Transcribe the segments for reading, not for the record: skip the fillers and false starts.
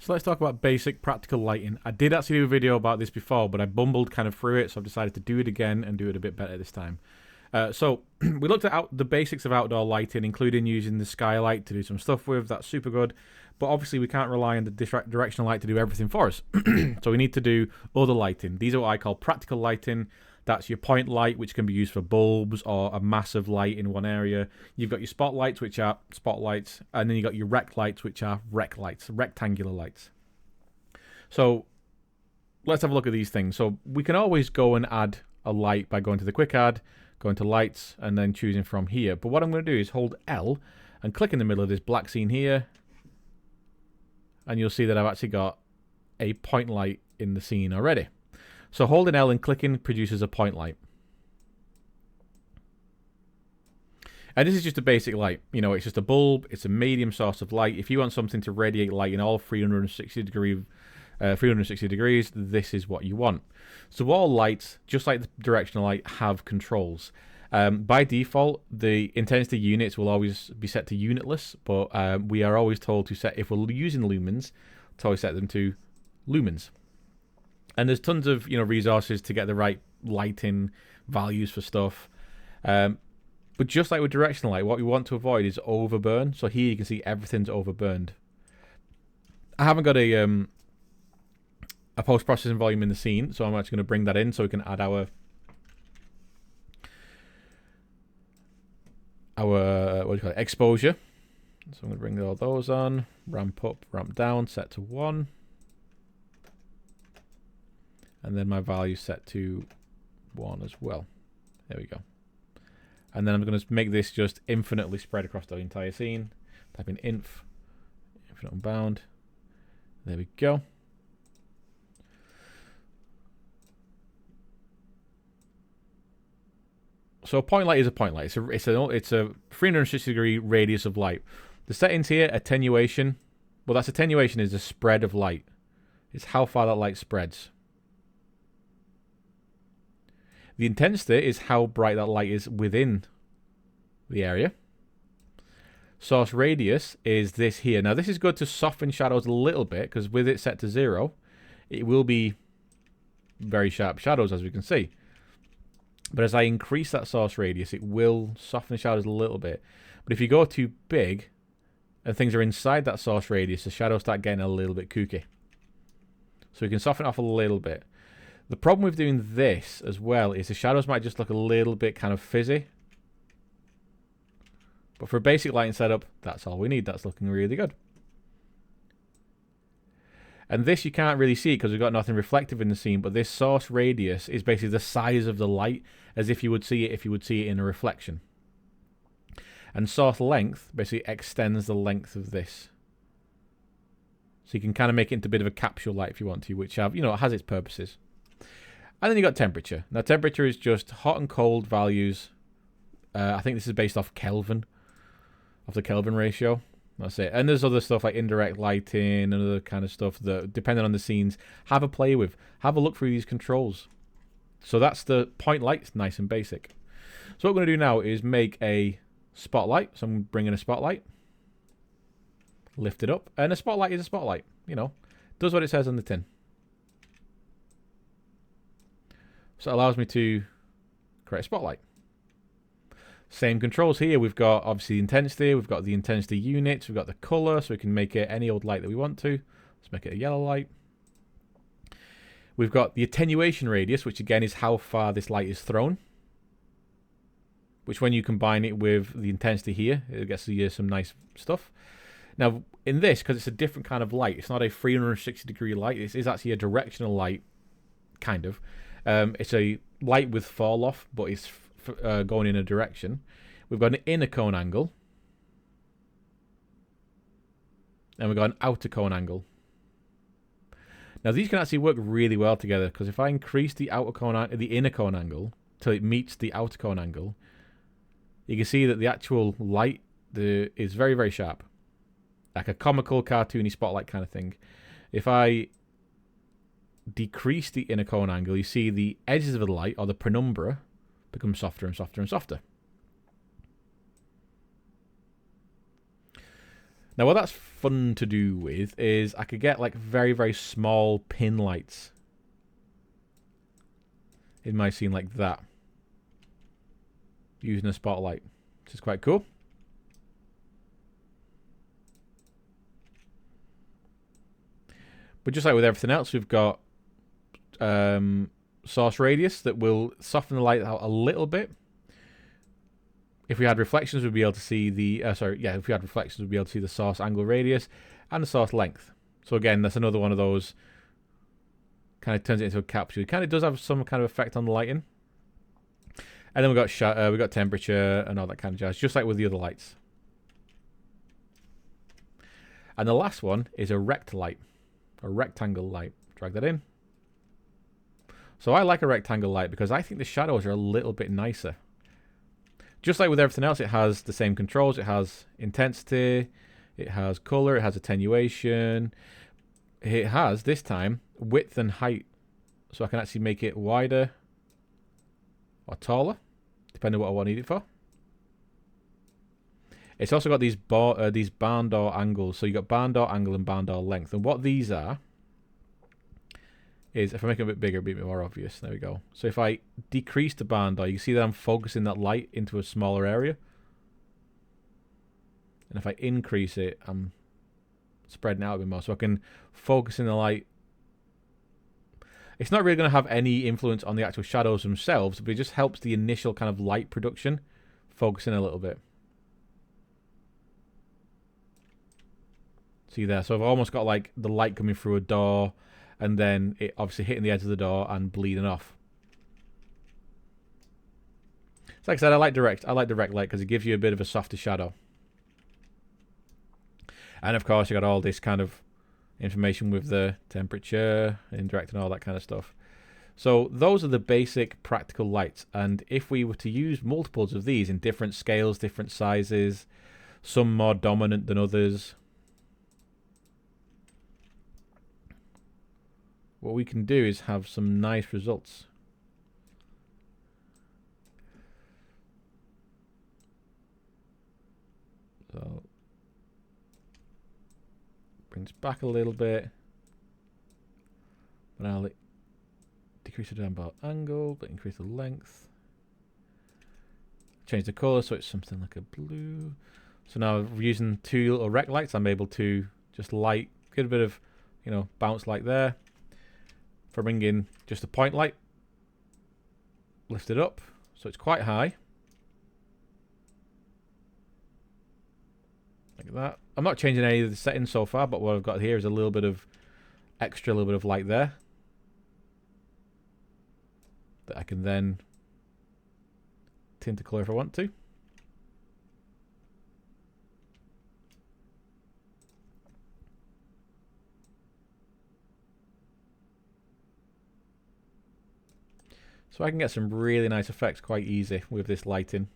So let's talk about basic practical lighting. I did actually do a video about this before, but I bumbled kind of through it, so I've decided to do it again and do it a bit better this time. So we looked at the basics of outdoor lighting, including using the skylight to do some stuff with. That's super good. But obviously we can't rely on the directional light to do everything for us. So we need to do other lighting. These are what I call practical lighting. That's your point light, which can be used for bulbs or a massive light in one area. You've got your spotlights, which are spotlights. And then you've got your rec lights, which are rec lights, rectangular lights. So let's have a look at these things. So we can always go and add a light by going to the quick add, going to lights, and then choosing from here. But what I'm going to do is hold L and click in the middle of this black scene here. And you'll see that I've actually got a point light in the scene already. So holding L and clicking produces a point light. And this is just a basic light. You know, it's just a bulb. It's a medium source of light. If you want something to radiate light in all 360 degrees, this is what you want. So all lights, just like the directional light, have controls. By default, the intensity units will always be set to unitless, but we are always told to set, if we're using lumens, to always set them to lumens. And there's tons of resources to get the right lighting values for stuff. But just like with directional light, what we want to avoid is overburn. So here you can see everything's overburned. I haven't got a post-processing volume in the scene, so I'm actually going to bring that in so we can add our what do you call it, exposure. So I'm going to bring all those on, ramp up, ramp down, set to 1. And then my value set to 1 as well. There we go. And then I'm going to make this just infinitely spread across the entire scene. Type in infinite unbound. There we go. So a point light is a point light. It's a 360 degree radius of light. The settings here, attenuation. Well, that's attenuation is the spread of light. It's how far that light spreads. The intensity is how bright that light is within the area. Source radius is this here. Now this is good to soften shadows a little bit, because with it set to 0, it will be very sharp shadows, as we can see. But as I increase that source radius, it will soften the shadows a little bit. But if you go too big and things are inside that source radius, the shadows start getting a little bit kooky. So we can soften it off a little bit. The problem with doing this as well is the shadows might just look a little bit kind of fizzy. But for a basic lighting setup, that's all we need. That's looking really good. And this you can't really see because we've got nothing reflective in the scene, but this source radius is basically the size of the light, as if you would see it in a reflection. And source length basically extends the length of this. So you can kind of make it into a bit of a capsule light if you want to, which has its purposes. And then you got temperature. Now temperature is just hot and cold values. I think this is based off Kelvin, off the Kelvin ratio. That's it. And there's other stuff like indirect lighting and other kind of stuff that, depending on the scenes, have a play with. Have a look through these controls. So that's the point light. It's nice and basic. So what we're going to do now is make a spotlight. So I'm bringing a spotlight. Lift it up. And a spotlight is a spotlight. Does what it says on the tin. So it allows me to create a spotlight. Same controls here. We've got obviously the intensity. We've got the intensity units. We've got the color, so we can make it any old light that we want to. Let's make it a yellow light. We've got the attenuation radius, which again is how far this light is thrown. Which when you combine it with the intensity here, it gets you some nice stuff. Now in this, because it's a different kind of light, it's not a 360 degree light. This is actually a directional light, kind of. It's a light with fall off, but it's going in a direction. We've got an inner cone angle, and we've got an outer cone angle. Now these can actually work really well together, because if I increase the inner cone angle till it meets the outer cone angle, you can see that the actual light is very, very sharp, like a comical, cartoony spotlight kind of thing. If I decrease the inner cone angle, you see the edges of the light, or the penumbra, become softer and softer and softer. Now, what that's fun to do with is I could get like very, very small pin lights in my scene like that, using a spotlight, which is quite cool. But just like with everything else, we've got source radius that will soften the light out a little bit. If we had reflections, we'd be able to see the if we had reflections, we'd be able to see the source angle radius and the source length. So again, that's another one of those, kind of turns it into a capsule. It kind of does have some kind of effect on the lighting. And then we got temperature and all that kind of jazz, just like with the other lights. And the last one is a rect light, a rectangle light. Drag that in. So I like a rectangle light because I think the shadows are a little bit nicer. Just like with everything else, it has the same controls. It has intensity, it has color, it has attenuation. It has, this time, width and height. So I can actually make it wider or taller, depending on what I need it for. It's also got these barn door angles. So you've got barn door angle and barn door length. And what these are is, if I make it a bit bigger, it'll be a bit more obvious. There we go. So if I decrease the barn door, you can see that I'm focusing that light into a smaller area. And if I increase it, I'm spreading out a bit more. So I can focus in the light. It's not really going to have any influence on the actual shadows themselves, but it just helps the initial kind of light production focus in a little bit. See there? So I've almost got like the light coming through a door, and then it obviously hitting the edge of the door and bleeding off. So like I said, I like direct light because it gives you a bit of a softer shadow. And of course, you got all this kind of information with the temperature, indirect, and all that kind of stuff. So those are the basic practical lights. And if we were to use multiples of these in different scales, different sizes, some more dominant than others, what we can do is have some nice results. So brings back a little bit, but I'll decrease the down bar angle, but increase the length. Change the color so it's something like a blue. So now using two little rec lights, I'm able to just light, get a bit of, you know, bounce light there. If I bring in just a point light, lift it up so it's quite high. Like that. I'm not changing any of the settings so far, but what I've got here is a little bit of extra, little bit of light there that I can then tint a color if I want to. So I can get some really nice effects quite easy with this lighting.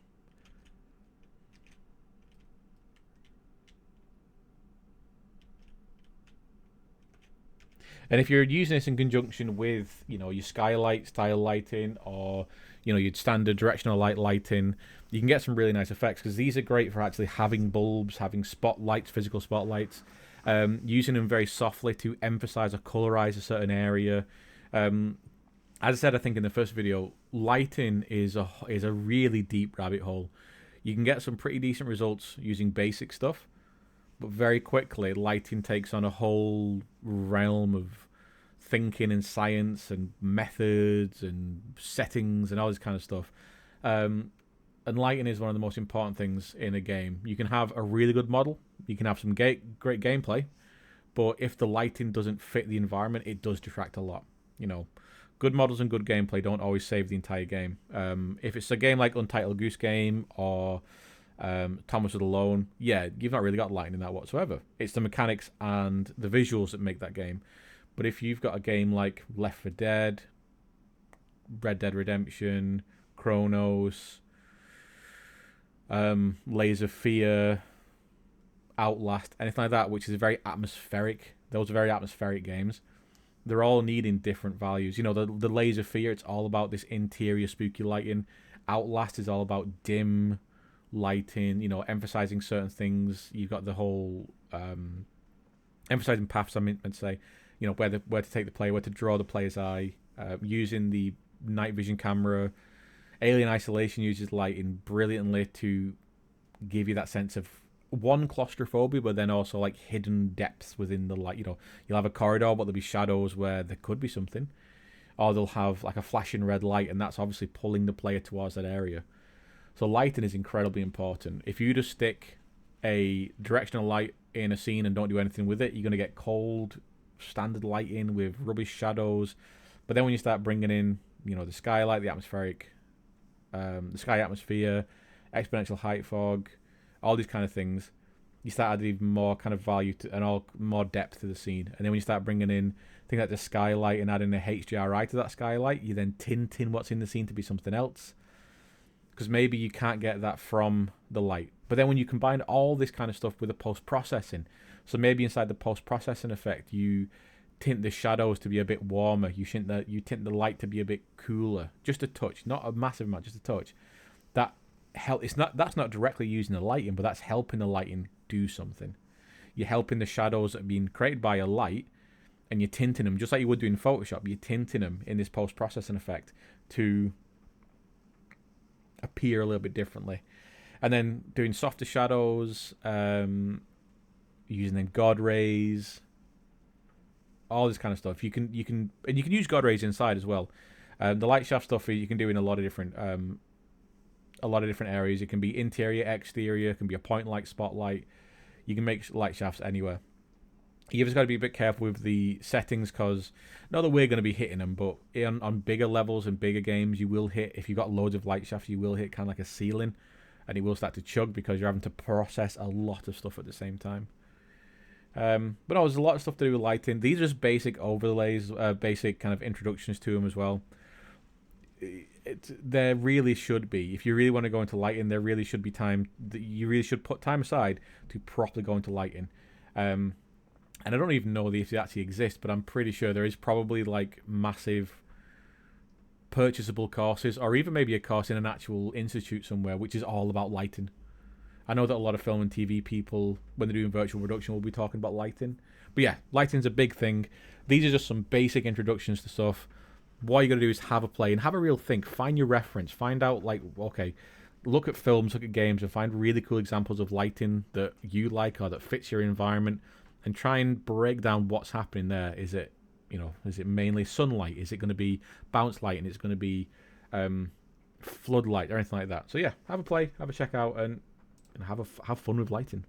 And if you're using this in conjunction with, you know, your skylight style lighting, or, you know, your standard directional light lighting, you can get some really nice effects, because these are great for actually having bulbs, having spotlights, physical spotlights, using them very softly to emphasize or colorize a certain area. As I said, I think in the first video, lighting is a really deep rabbit hole. You can get some pretty decent results using basic stuff, but very quickly, lighting takes on a whole realm of thinking and science and methods and settings and all this kind of stuff. And lighting is one of the most important things in a game. You can have a really good model, you can have some great gameplay, but if the lighting doesn't fit the environment, it does detract a lot. You know, good models and good gameplay don't always save the entire game. If it's a game like Untitled Goose Game or Thomas Alone, yeah, you've not really got lighting in that whatsoever. It's the mechanics and the visuals that make that game. But if you've got a game like Left 4 Dead, Red Dead Redemption, Chronos, Layers of Fear, Outlast, anything like that, which is very atmospheric, those are very atmospheric games, they're all needing different values. You know, the Layers of Fear, it's all about this interior spooky lighting. Outlast is all about dim, lighting, you know, emphasizing certain things. You've got the whole emphasizing paths, I meant to say, you know, where to take the player, where to draw the player's eye, using the night vision camera. Alien Isolation uses lighting brilliantly to give you that sense of one, claustrophobia, but then also like hidden depths within the light. You know, you'll have a corridor, but there'll be shadows where there could be something, or they'll have like a flashing red light, and that's obviously pulling the player towards that area. So lighting is incredibly important. If you just stick a directional light in a scene and don't do anything with it, you're going to get cold standard lighting with rubbish shadows. But then when you start bringing in, you know, the skylight, the atmospheric, the sky atmosphere, exponential height fog, all these kind of things, you start adding even more kind of value to, and all more depth to the scene. And then when you start bringing in things like the skylight and adding a HDRI to that skylight, you then tinting what's in the scene to be something else, because maybe you can't get that from the light. But then when you combine all this kind of stuff with the post-processing, so maybe inside the post-processing effect, you tint the shadows to be a bit warmer, you tint the light to be a bit cooler, just a touch, not a massive amount, just a touch. That's not directly using the lighting, but that's helping the lighting do something. You're helping the shadows that are being created by a light, and you're tinting them just like you would do in Photoshop. You're tinting them in this post-processing effect to appear a little bit differently. And then doing softer shadows, using then God rays, all this kind of stuff. You can use God rays inside as well. The light shaft stuff you can do in a lot of different areas. It can be interior, exterior. It can be a point light, spotlight. You can make light shafts anywhere. You've just got to be a bit careful with the settings, because not that we're going to be hitting them, but on bigger levels and bigger games, you will hit, if you've got loads of light shafts, you will hit kind of like a ceiling, and it will start to chug because you're having to process a lot of stuff at the same time. But no, there's a lot of stuff to do with lighting. These are just basic overlays, basic kind of introductions to them as well. There really should be, if you really want to go into lighting, there really should be time. You really should put time aside to properly go into lighting. And I don't even know if they actually exist, but I'm pretty sure there is probably like massive purchasable courses, or even maybe a course in an actual institute somewhere, which is all about lighting. I know that a lot of film and TV people, when they're doing virtual production, will be talking about lighting. But yeah, lighting's a big thing. These are just some basic introductions to stuff. What you got to do is have a play and have a real think. Find your reference. Find out, like, okay, look at films, look at games, and find really cool examples of lighting that you like or that fits your environment, and try and break down what's happening there. Is it mainly sunlight? Is it going to be bounce light, and it's going to be floodlight or anything like that? So yeah, have a play, have a check out, and have fun with lighting.